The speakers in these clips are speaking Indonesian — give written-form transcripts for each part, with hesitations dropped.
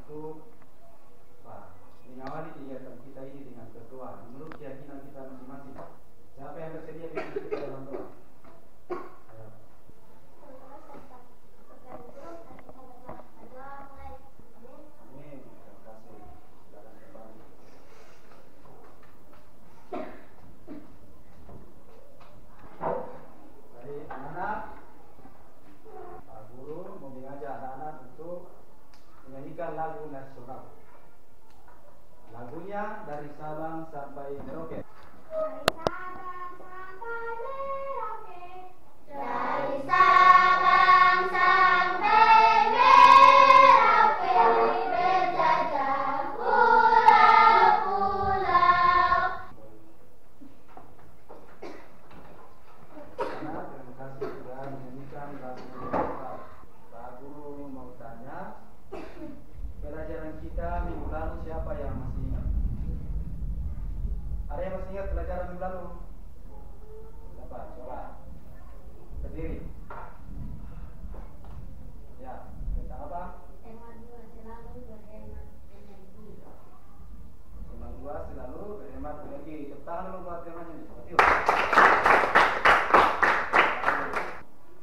untuk mengawali kegiatan kita ini dengan berdoa menurut keyakinan kita masing-masing. Siapa yang bersedia bikin kita dalam doa? Ayo. Amin. Terima kasih. Silakan kembali. Jadi anak-anak, Pak Guru mau mengajak anak-anak untuk menyanyikan lagu nasional. Lagunya dari Sabang sampai Merauke. Dari Sabang sampai Merauke. Dari Sabang sampai Merauke, berjajah pulau-pulau. Anak, terima kasih sudah menyanyikan lagu nasional. Pak Guru mau tanya, pelajaran kita minggu lalu siapa yang masih ingat? Ada yang masih ingat pelajaran minggu lalu? Siapa? Coba berdiri. Ya, tentang apa? Tema 2 selalu berhemat energi. Tema 2 selalu berhemat energi. Tepuk tangan dulu buat temanya nih. Yuk.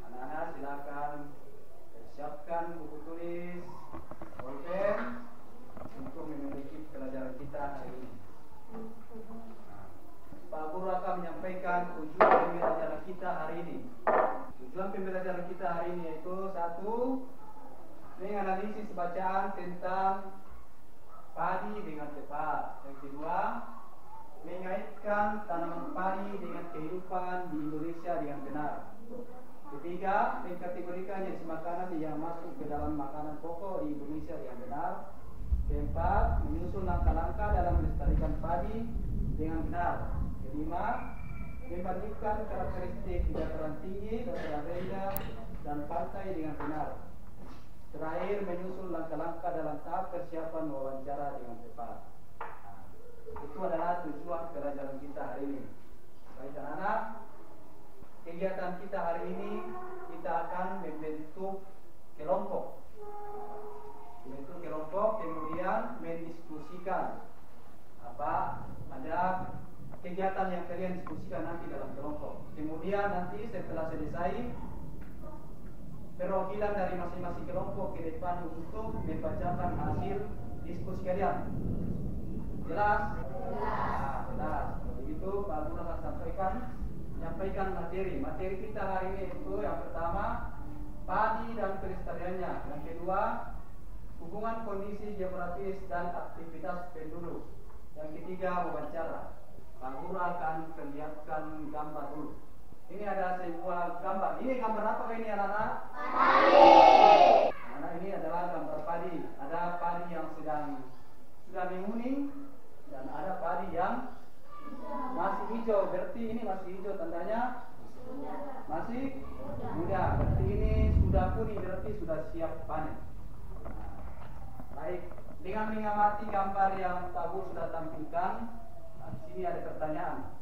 Anak-anak silakan siapkan buku tulis, pulpen untuk memiliki pelajaran kita hari ini. Pak Guru akan menyampaikan tujuan pembelajaran kita hari ini. Tujuan pembelajaran kita hari ini yaitu 1. Menganalisis bacaan tentang padi dengan tepat. Yang kedua, mengaitkan tanaman padi dengan kehidupan di Indonesia dengan benar. Ketiga, mengkategorikan jenis makanan yang masuk ke dalam makanan pokok di Indonesia yang benar. Keempat, menyusun langkah-langkah dalam melestarikan padi dengan benar. Kelima, membandingkan karakteristik di dataran tinggi, dataran rendah, dan pantai dengan benar. Terakhir, menyusun langkah-langkah dalam tahap persiapan wawancara dengan tepat. Itu adalah tujuan pelajaran kita hari ini. Baik anak-anak, kegiatan kita hari ini kita akan membentuk kelompok. Membentuk kelompok, kemudian mendiskusikan ada kegiatan yang kalian diskusikan nanti dalam kelompok. Kemudian nanti setelah selesai, perwakilan dari masing-masing kelompok ke depan untuk membacakan hasil diskusi kalian. Jelas? Jelas. Jelas. Begitu Pak Guru akan menyampaikan materi kita hari ini itu yang pertama padi dan pelestariannya, yang kedua hubungan kondisi geografis dan aktivitas penduduk, yang ketiga wawancara. Pak Guru akan perlihatkan gambar dulu. Ini ada sebuah gambar. Ini gambar apa ini anak-anak? Padi. Anak ini adalah gambar padi. Ada padi yang sudah menguning dan ada padi yang masih hijau. Berarti ini masih hijau, tandanya masih muda. Berarti ini sudah kuning, berarti sudah siap panen. Baik, dengan mengamati gambar yang Pak Guru sudah tampilkan, di sini ada pertanyaan.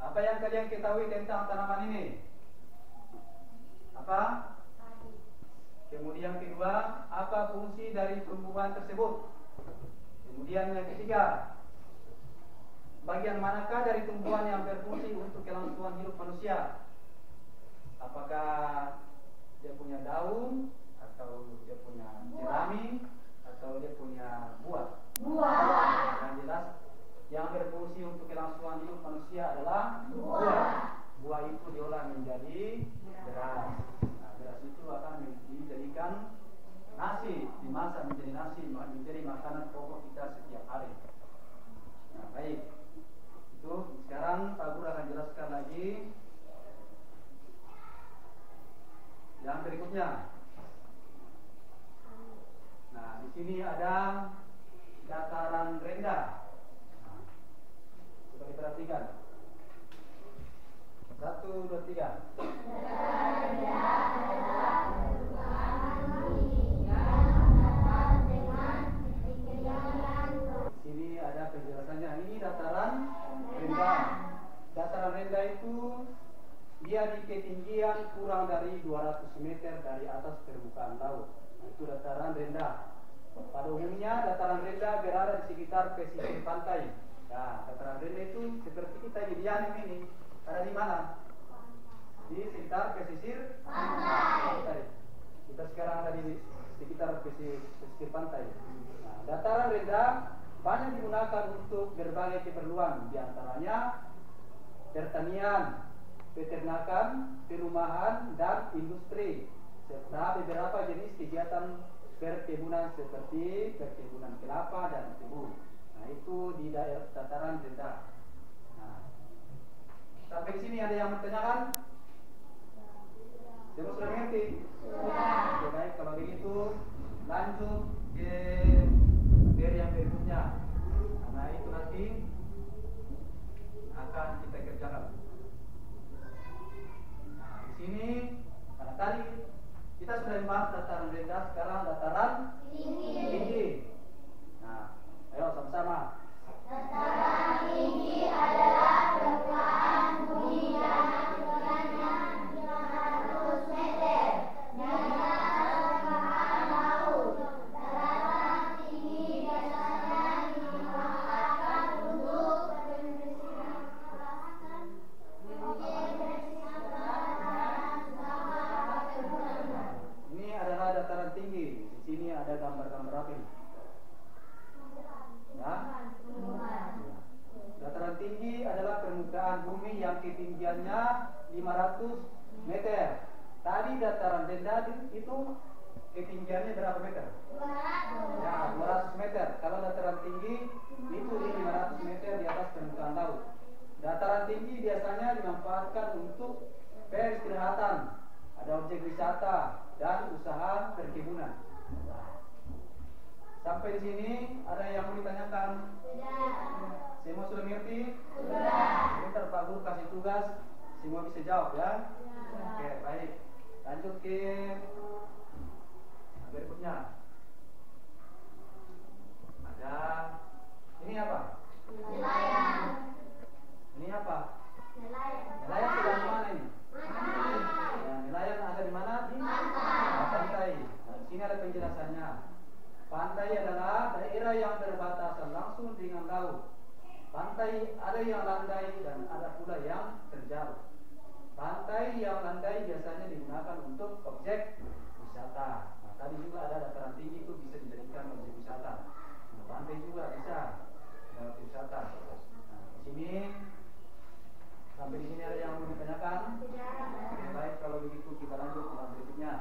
Apa yang kalian ketahui tentang tanaman ini? Apa? Kemudian kedua, apa fungsi dari tumbuhan tersebut? Kemudian yang ketiga, bagian manakah dari tumbuhan yang berfungsi untuk kelangsungan hidup manusia? Apakah dia punya daun, atau dia punya jerami, atau dia punya buah? Buah. Yang jelas, yang berfungsi untuk kelangsungan hidup manusia adalah buah. Buah itu diolah menjadi beras. Nah, beras itu akan dijadikan nasi, dimasak menjadi nasi, menjadi makanan pokok kita setiap hari. Nah, baik. Itu sekarang Pak Guru akan jelaskan lagi yang berikutnya. Nah, di sini ada dataran rendah. Nah, coba diperhatikan. 1, 2, 3. Dataran rendah adalah permukaan bumi yang datar dengan ketinggian. Di sini ada penjelasannya. Ini dataran rendah. Dataran rendah itu dia di ketinggian kurang dari 200 meter dari atas permukaan laut. Nah, itu dataran rendah. Pada umumnya dataran rendah berada di sekitar pesisir pantai. Nah, dataran rendah itu seperti kita di Dianim ini, ada di mana? Di sekitar pesisir pantai. Kita sekarang ada di sekitar pesisir pantai. Nah, dataran rendah banyak digunakan untuk berbagai keperluan, diantaranya pertanian, peternakan, perumahan, dan industri, serta beberapa jenis kegiatan perkebunan seperti perkebunan kelapa dan tebu. Nah, itu di daerah dataran rendah. Nah, sampai sini ada yang bertanyakan? Semua sudah mengerti? Sudah. Oke, baik, kalau begitu lanjut ke materi yang berikutnya. Karena itu nanti akan kita kerjakan. Nah, di sini karena tadi kita sudah membahas dataran rendah, sekarang dataran tinggi. Nah, ayo sama-sama. Dataran tinggi adalah permukaan bumi yang ketinggiannya 500 meter dari atas permukaan laut. Dataran tinggi biasanya dimanfaatkan untuk Ini adalah dataran tinggi. Di sini ada gambar-gambar apa ini? Ya? Dataran tinggi adalah permukaan bumi yang ketinggiannya 500 meter. Tadi dataran rendah itu ketinggiannya berapa meter? 200. Ya, 200 meter. Kalau dataran tinggi itu di 500 meter di atas permukaan laut. Dataran tinggi biasanya dimanfaatkan untuk peristirahatan, ada objek wisata dan usaha perkebunan. Sampai di sini ada yang mau ditanyakan? Semua sudah mengerti? Sudah. Sebentar Pak Guru kasih tugas, semua bisa jawab ya? Oke, baik. Lanjut ke berikutnya. Ada ini apa? Nelayan. Ini apa? Nelayan. Nelayan sudah di mana ini? Pantai. Ya, nelayan ada di mana? Di pantai. Nah, di sini ada penjelasannya. Pantai adalah daerah yang berbatasan langsung dengan laut. Pantai ada yang landai dan ada pula yang terjauh. Pantai yang landai biasanya digunakan untuk objek wisata. Nah, tadi juga ada dataran tinggi itu bisa dijadikan objek wisata. Nah, pantai juga bisa objek wisata. Nah, di sini sampai di sini ada yang mau ditanyakan? Oke, baik, kalau begitu kita lanjut ke berikutnya.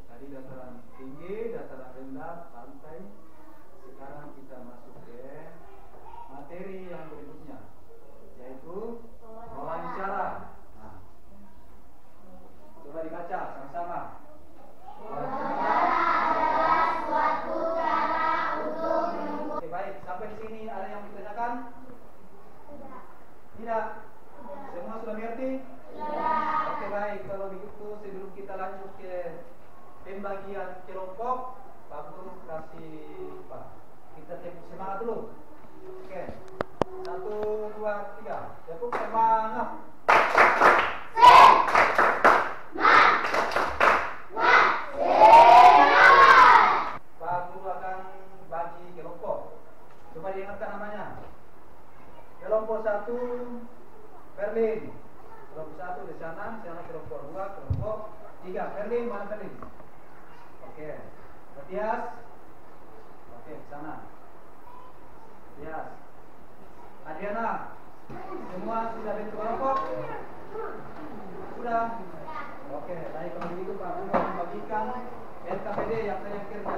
Tadi dataran tinggi, dataran rendah, pantai. Sekarang kita masuk ke materi yang berikutnya, yaitu wawancara. Nah, coba dibaca sama-sama. Oke, baik, sampai di sini ada yang ditanyakan? Tidak. Semua sudah mengerti? Oke, baik, kalau begitu sebelum kita lanjut ke pembagian kelompok, Pak Guru kasih Pak, kita tepuk semangat dulu. Oke, 1, 2, 3, tepuk semangat. Pak Guru akan bagi kelompok. Coba diingatkan namanya. Kelompok 1 Berlin. Kelompok 1 di sana kelompok 2, kelompok 3. Berlin, mana Berlin? Oke. Matias. Oke, di sana. Matias. Adriana. Semua sudah bentuk kelompok? Sudah. Oke, baik, kalau begitu Pak Guru membagikan LKPD yang saya kerja.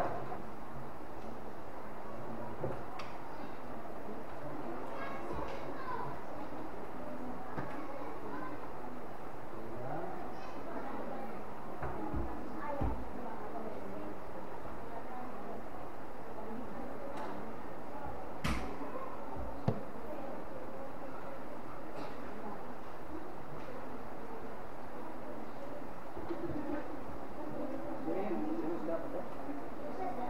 Ini sudah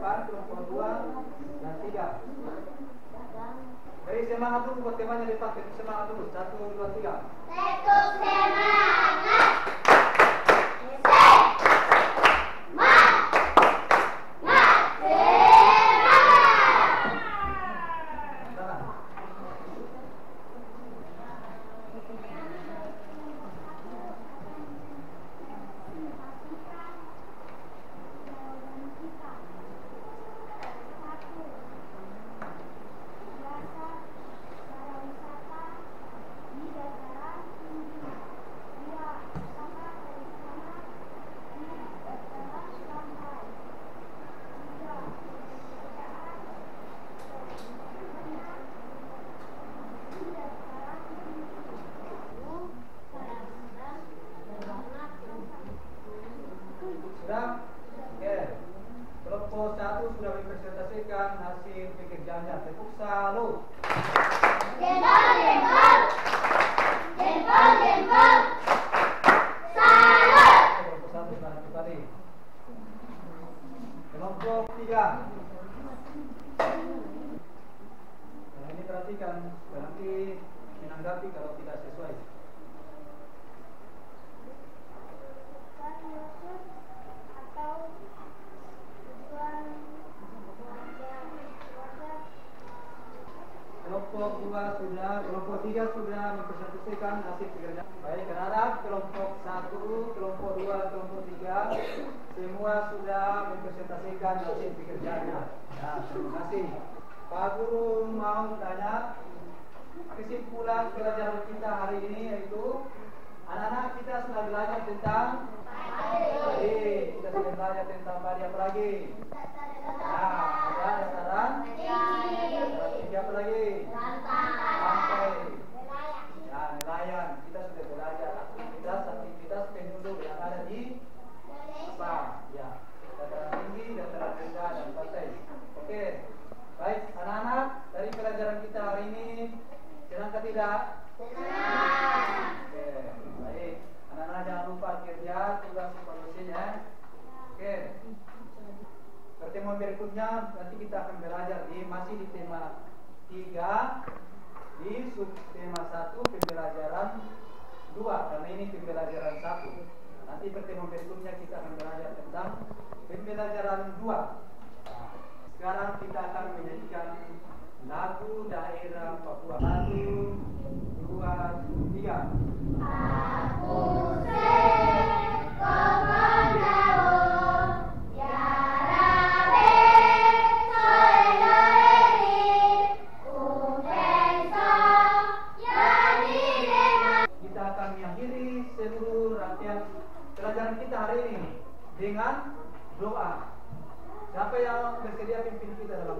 depan, kelompok 2 dan 3. Beri semangat dulu buat temanya depan, semangat dulu. 1, 2, 3. Tekuk semangat. Sudah? Oke. Kelompok 1 sudah mempresentasikan hasil pekerjaannya. Tepuk salut. Jempol, jempol. Jempol, jempol. Salut. Kelompok 1 sudah kembali. Kelompok 3. Nah, ini perhatikan, nanti menanggapi kalau tidak sesuai. Kelompok 2 sudah, kelompok 3 sudah mempresentasikan hasil pekerjaan. Baik, anak-anak, kelompok 1, kelompok 2, kelompok 3 semua sudah mempresentasikan hasil pekerjaannya. Nah, terima kasih. Pak Guru mau tanya kesimpulan pelajaran kita hari ini, yaitu anak-anak kita sudah belajar tentang padi. Kita sudah belajar tentang padi, apa lagi? Nah, ada dataran tinggi, apa lagi? Pantai. Ya, nelayan. Kita sudah belajar aktivitas penduduk yang ada di apa? Ya, dataran tinggi, dataran rendah, dan pantai. Oke, baik anak-anak, dari pelajaran kita hari ini senang atau tidak? Senang. Oke, baik. Anak-anak jangan lupa kerja tugas supervisi ya. Oke. Pertemuan berikutnya nanti kita akan belajar masih di tema 3 di subtema 1 pembelajaran 2 karena ini pembelajaran 1. Nanti pertemuan berikutnya kita akan belajar tentang pembelajaran 2. Nah, sekarang kita akan menyanyikan lagu daerah Papua. 1, 2, 3. Aku sekomandau Yarabe soeleri Upenso yanirema. Kita akan mengakhiri seluruh rangkaian pelajaran kita hari ini dengan doa. Siapa yang bersedia pimpin kita dalam